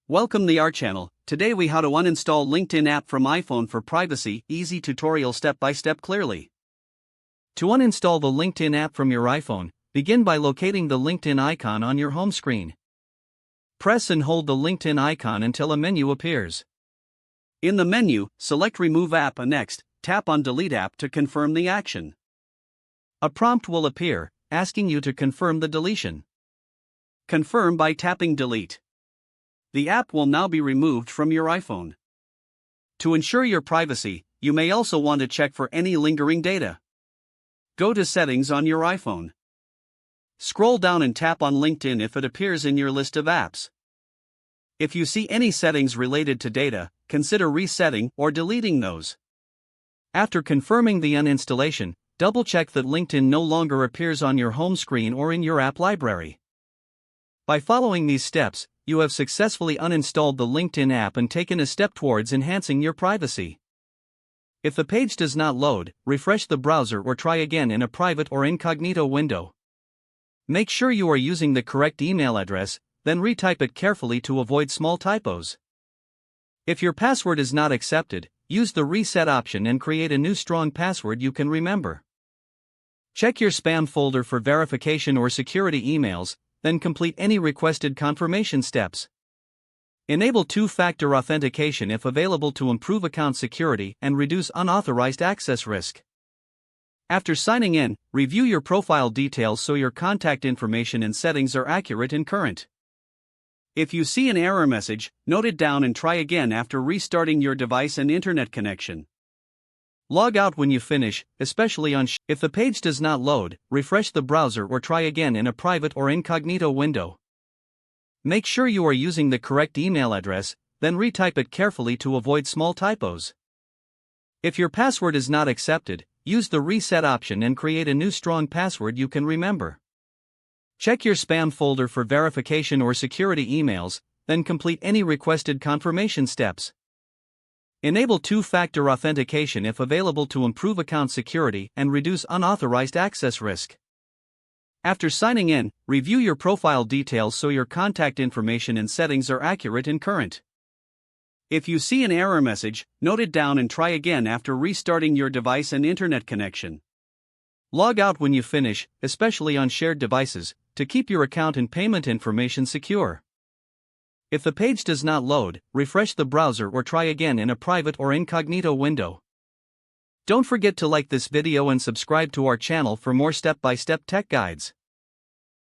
Welcome to our channel. Today we how to uninstall LinkedIn app from iPhone for privacy, easy tutorial step by step clearly. To uninstall the LinkedIn app from your iPhone, begin by locating the LinkedIn icon on your home screen. Press and hold the LinkedIn icon until a menu appears. In the menu, select Remove App and next, tap on Delete App to confirm the action. A prompt will appear, asking you to confirm the deletion. Confirm by tapping Delete. The app will now be removed from your iPhone. To ensure your privacy, you may also want to check for any lingering data. Go to Settings on your iPhone. Scroll down and tap on LinkedIn if it appears in your list of apps. If you see any settings related to data, consider resetting or deleting those. After confirming the uninstallation, double-check that LinkedIn no longer appears on your home screen or in your app library. By following these steps, you have successfully uninstalled the LinkedIn app and taken a step towards enhancing your privacy. If the page does not load, refresh the browser or try again in a private or incognito window. Make sure you are using the correct email address, then retype it carefully to avoid small typos. If your password is not accepted, use the reset option and create a new strong password you can remember. Check your spam folder for verification or security emails, then complete any requested confirmation steps. Enable two-factor authentication if available to improve account security and reduce unauthorized access risk. After signing in, review your profile details so your contact information and settings are accurate and current. If you see an error message, note it down and try again after restarting your device and internet connection. Log out when you finish, especially on if the page does not load, refresh the browser or try again in a private or incognito window. Make sure you are using the correct email address, then retype it carefully to avoid small typos. If your password is not accepted, use the reset option and create a new strong password you can remember. Check your spam folder for verification or security emails, then complete any requested confirmation steps. Enable two-factor authentication if available to improve account security and reduce unauthorized access risk. After signing in, review your profile details so your contact information and settings are accurate and current. If you see an error message, note it down and try again after restarting your device and internet connection. Log out when you finish, especially on shared devices, to keep your account and payment information secure. If the page does not load, refresh the browser or try again in a private or incognito window. Don't forget to like this video and subscribe to our channel for more step-by-step tech guides.